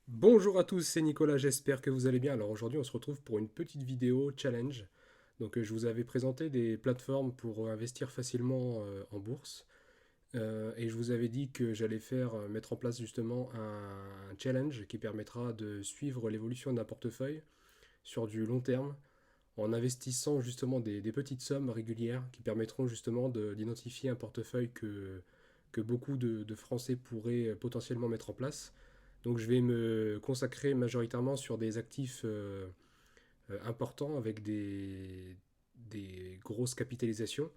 Bonjour à tous, c'est Nicolas, j'espère que vous allez bien. Alors aujourd'hui on se retrouve pour une petite vidéo challenge. Je vous avais présenté des plateformes pour investir facilement en bourse. Et je vous avais dit que j'allais mettre en place justement un challenge qui permettra de suivre l'évolution d'un portefeuille sur du long terme en investissant justement des petites sommes régulières qui permettront justement d'identifier un portefeuille que beaucoup de Français pourraient potentiellement mettre en place. Donc je vais me consacrer majoritairement sur des actifs importants avec des grosses capitalisations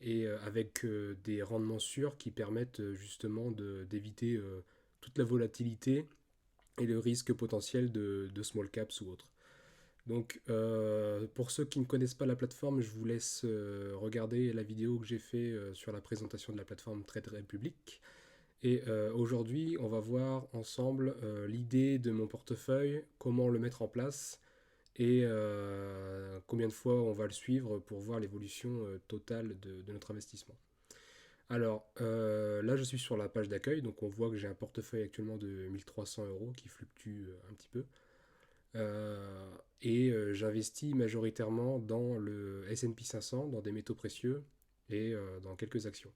et avec des rendements sûrs qui permettent justement d'éviter toute la volatilité et le risque potentiel de small caps ou autres. Pour ceux qui ne connaissent pas la plateforme, je vous laisse regarder la vidéo que j'ai fait sur la présentation de la plateforme Trade Republic. Et aujourd'hui, on va voir ensemble l'idée de mon portefeuille, comment le mettre en place et combien de fois on va le suivre pour voir l'évolution totale de notre investissement. Là, je suis sur la page d'accueil, donc on voit que j'ai un portefeuille actuellement de 1300 euros qui fluctue un petit peu. J'investis majoritairement dans le S&P 500, dans des métaux précieux et dans quelques actions.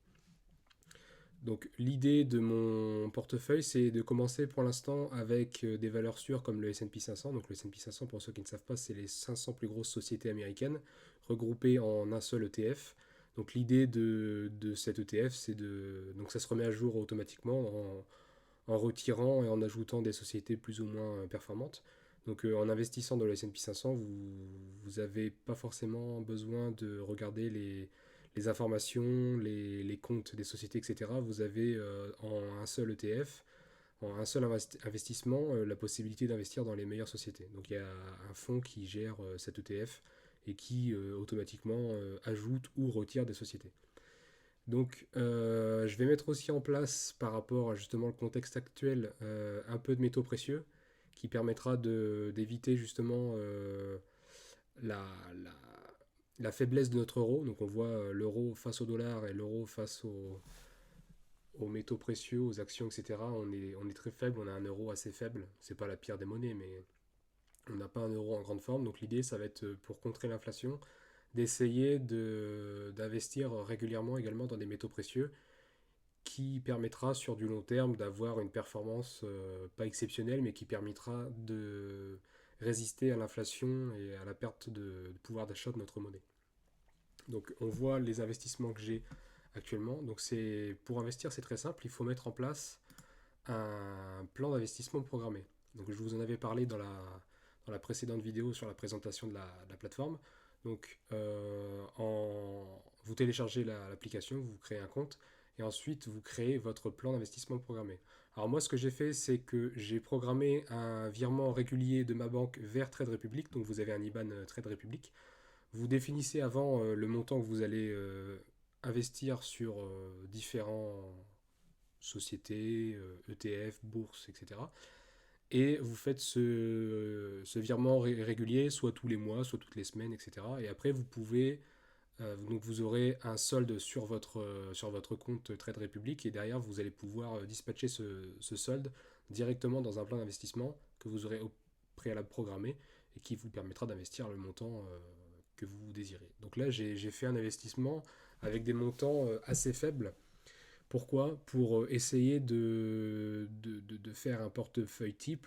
Donc l'idée de mon portefeuille, c'est de commencer pour l'instant avec des valeurs sûres comme le S&P 500. Donc le S&P 500, pour ceux qui ne savent pas, c'est les 500 plus grosses sociétés américaines regroupées en un seul ETF. Donc l'idée de cet ETF, c'est de... Donc ça se remet à jour automatiquement en retirant et en ajoutant des sociétés plus ou moins performantes. En investissant dans le S&P 500, vous n'avez pas forcément besoin de regarder les informations, les comptes des sociétés, etc. Vous avez en un seul ETF, en un seul investissement, la possibilité d'investir dans les meilleures sociétés. Donc il y a un fonds qui gère cet ETF et qui automatiquement ajoute ou retire des sociétés. Je vais mettre aussi en place, par rapport à justement le contexte actuel, un peu de métaux précieux qui permettra d'éviter justement la, la, la faiblesse de notre euro. Donc on voit l'euro face au dollar et l'euro face aux métaux précieux, aux actions, etc. On est très faible, on a un euro assez faible. C'est pas la pire des monnaies, mais on n'a pas un euro en grande forme. Donc l'idée, ça va être pour contrer l'inflation, d'essayer d'investir régulièrement également dans des métaux précieux qui permettra sur du long terme d'avoir une performance pas exceptionnelle, mais qui permettra de résister à l'inflation et à la perte de pouvoir d'achat de notre monnaie. Donc on voit les investissements que j'ai actuellement. Pour investir, c'est très simple, il faut mettre en place un plan d'investissement programmé. Donc je vous en avais parlé dans la précédente vidéo sur la présentation de la plateforme. Vous téléchargez l'application, vous créez un compte et ensuite vous créez votre plan d'investissement programmé. Alors moi ce que j'ai fait, c'est que j'ai programmé un virement régulier de ma banque vers Trade Republic. Donc vous avez un IBAN Trade Republic. Vous définissez avant le montant que vous allez investir sur différentes sociétés, ETF, bourses, etc. Et vous faites ce virement régulier, soit tous les mois, soit toutes les semaines, etc. Et après, vous aurez un solde sur votre compte Trade Republic et derrière, vous allez pouvoir dispatcher ce solde directement dans un plan d'investissement que vous aurez au préalable programmé et qui vous permettra d'investir le montant que vous désirez. Donc là, j'ai fait un investissement avec des montants assez faibles. Pourquoi? Pour essayer de faire un portefeuille type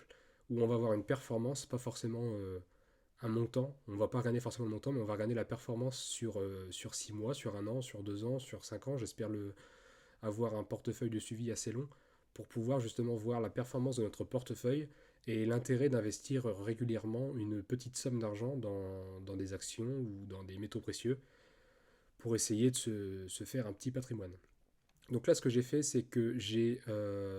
où on va avoir une performance, pas forcément un montant. On ne va pas regarder forcément le montant, mais on va regarder la performance sur 6 mois, sur un an, sur 2 ans, sur 5 ans. J'espère avoir un portefeuille de suivi assez long pour pouvoir justement voir la performance de notre portefeuille et l'intérêt d'investir régulièrement une petite somme d'argent dans des actions ou dans des métaux précieux pour essayer de se faire un petit patrimoine. Donc là, ce que j'ai fait, c'est que j'ai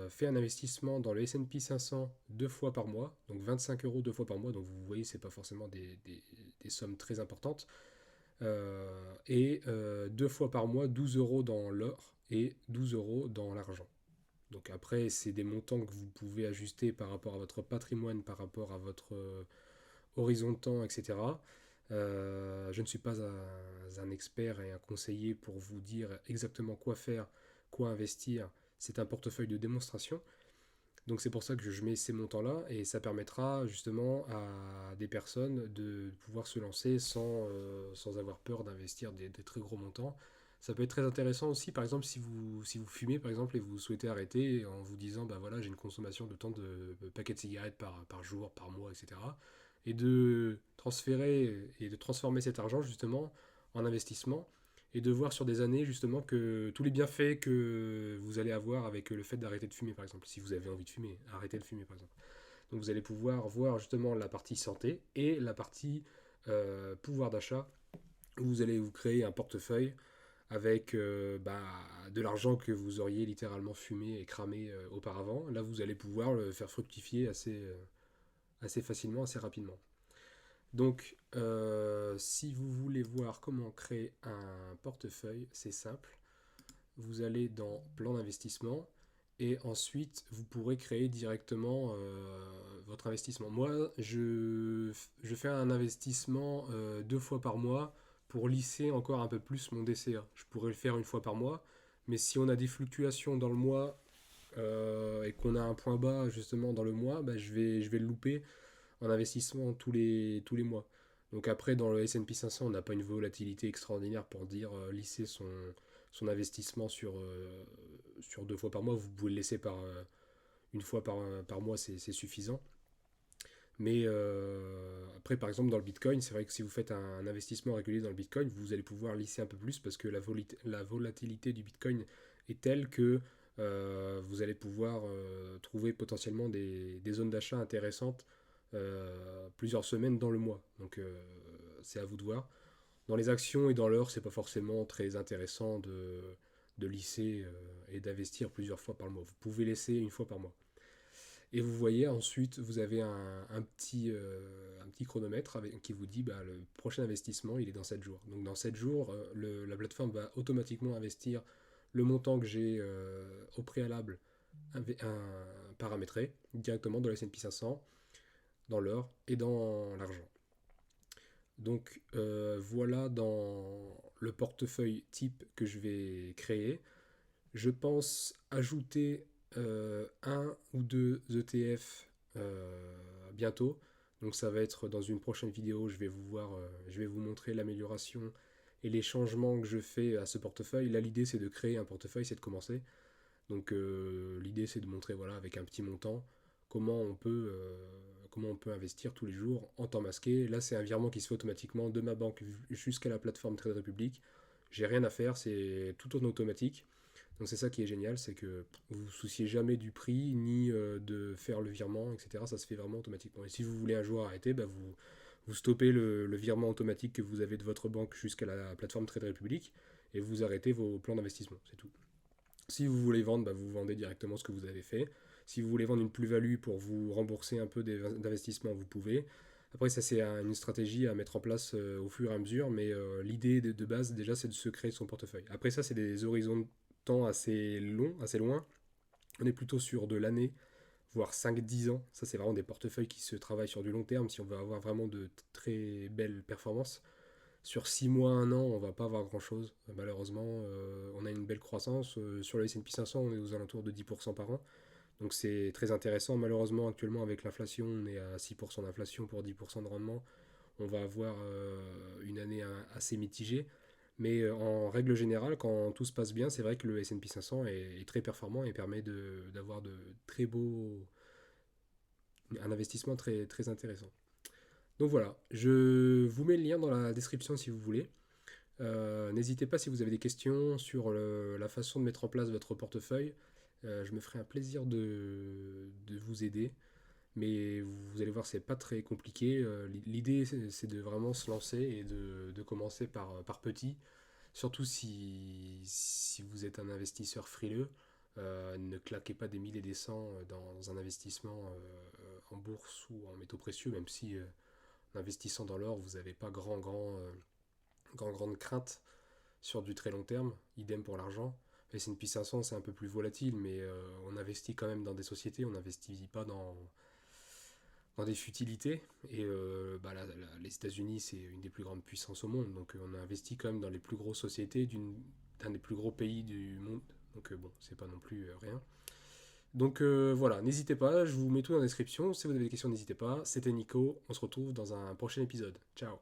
fait un investissement dans le S&P 500 deux fois par mois, donc 25 euros deux fois par mois. Donc vous voyez, c'est pas forcément des sommes très importantes. Deux fois par mois, 12 euros dans l'or et 12 euros dans l'argent. Donc après, c'est des montants que vous pouvez ajuster par rapport à votre patrimoine, par rapport à votre horizon de temps, etc. Je ne suis pas un expert et un conseiller pour vous dire exactement quoi faire, quoi investir. C'est un portefeuille de démonstration. Donc c'est pour ça que je mets ces montants-là, et ça permettra justement à des personnes de pouvoir se lancer sans avoir peur d'investir des très gros montants. Ça peut être très intéressant aussi, par exemple, si vous fumez, par exemple, et vous souhaitez arrêter en vous disant, bah voilà, j'ai une consommation de tant de paquets de cigarettes par jour, par mois, etc. Et de transférer et de transformer cet argent justement en investissement, et de voir sur des années justement que tous les bienfaits que vous allez avoir avec le fait d'arrêter de fumer, par exemple, si vous avez envie de fumer, arrêter de fumer, par exemple. Donc vous allez pouvoir voir justement la partie santé et la partie pouvoir d'achat, où vous allez vous créer un portefeuille avec de l'argent que vous auriez littéralement fumé et cramé auparavant. Là, vous allez pouvoir le faire fructifier assez facilement, assez rapidement. Donc, si vous voulez voir comment créer un portefeuille, c'est simple. Vous allez dans plan d'investissement, et ensuite vous pourrez créer directement votre investissement. Moi, je fais un investissement 2 fois par mois pour lisser encore un peu plus mon DCA. Je pourrais le faire une fois par mois, mais si on a des fluctuations dans le mois et qu'on a un point bas justement dans le mois, bah, je vais le louper en investissement tous les mois. Donc après, dans le S&P 500, on n'a pas une volatilité extraordinaire pour dire lisser son investissement sur 2 fois par mois. Vous pouvez le laisser une fois par mois, c'est suffisant. Mais après, par exemple, dans le Bitcoin, c'est vrai que si vous faites un investissement régulier dans le Bitcoin, vous allez pouvoir lisser un peu plus, parce que la volatilité du Bitcoin est telle que vous allez pouvoir trouver potentiellement des zones d'achat intéressantes plusieurs semaines dans le mois. Donc c'est à vous de voir. Dans les actions et dans l'or, c'est pas forcément très intéressant de lisser et d'investir plusieurs fois par mois. Vous pouvez laisser une fois par mois. Et vous voyez ensuite, vous avez un petit chronomètre qui vous dit, bah, le prochain investissement, il est dans 7 jours. Donc dans 7 jours, la plateforme va automatiquement investir le montant que j'ai au préalable paramétré directement dans le S&P 500, dans l'or et dans l'argent. Donc voilà dans le portefeuille type que je vais créer. Je pense ajouter un ou deux ETF bientôt. Donc ça va être dans une prochaine vidéo. Je vais vous montrer l'amélioration et les changements que je fais à ce portefeuille. Là, l'idée, c'est de créer un portefeuille, c'est de commencer. Donc l'idée, c'est de montrer, voilà, avec un petit montant, comment on peut investir tous les jours en temps masqué. Là, c'est un virement qui se fait automatiquement de ma banque jusqu'à la plateforme Trade Republic. J'ai rien à faire, c'est tout en automatique. Donc c'est ça qui est génial, c'est que vous vous souciez jamais du prix, ni de faire le virement, etc. Ça se fait vraiment automatiquement. Et si vous voulez un jour arrêter, bah vous stoppez le virement automatique que vous avez de votre banque jusqu'à la plateforme Trade Republic, et vous arrêtez vos plans d'investissement, c'est tout. Si vous voulez vendre, bah vous vendez directement ce que vous avez fait. Si vous voulez vendre une plus-value pour vous rembourser un peu d'investissement, vous pouvez. Après, ça, c'est une stratégie à mettre en place au fur et à mesure, mais l'idée de base, déjà, c'est de se créer son portefeuille. Après, ça, c'est des horizons de temps assez longs, assez loin. On est plutôt sur de l'année, voire 5-10 ans. Ça, c'est vraiment des portefeuilles qui se travaillent sur du long terme si on veut avoir vraiment de très belles performances. Sur 6 mois, 1 an, on va pas avoir grand-chose. Malheureusement, on a une belle croissance. Sur le S&P 500, on est aux alentours de 10% par an. Donc c'est très intéressant. Malheureusement, actuellement, avec l'inflation, on est à 6% d'inflation pour 10% de rendement. On va avoir une année assez mitigée. Mais en règle générale, quand tout se passe bien, c'est vrai que le S&P 500 est très performant et permet d'avoir de très beaux... un investissement très, très intéressant. Donc voilà, je vous mets le lien dans la description si vous voulez. N'hésitez pas si vous avez des questions sur la façon de mettre en place votre portefeuille. Je me ferai un plaisir de vous aider. Mais vous allez voir, c'est pas très compliqué. L'idée, c'est de vraiment se lancer et de commencer par petit. Surtout si vous êtes un investisseur frileux. Ne claquez pas des 1000 et des cents dans un investissement en bourse ou en métaux précieux, même si en investissant dans l'or, vous n'avez pas grande crainte sur du très long terme. Idem pour l'argent. Le S&P 500, c'est un peu plus volatile, mais on investit quand même dans des sociétés, on n'investit pas dans des futilités. Et les États-Unis, c'est une des plus grandes puissances au monde, donc on a investi quand même dans les plus grosses sociétés d'un des plus gros pays du monde. Donc bon, c'est pas non plus rien. Donc voilà, n'hésitez pas, je vous mets tout dans la description. Si vous avez des questions, n'hésitez pas. C'était Nico, on se retrouve dans un prochain épisode. Ciao.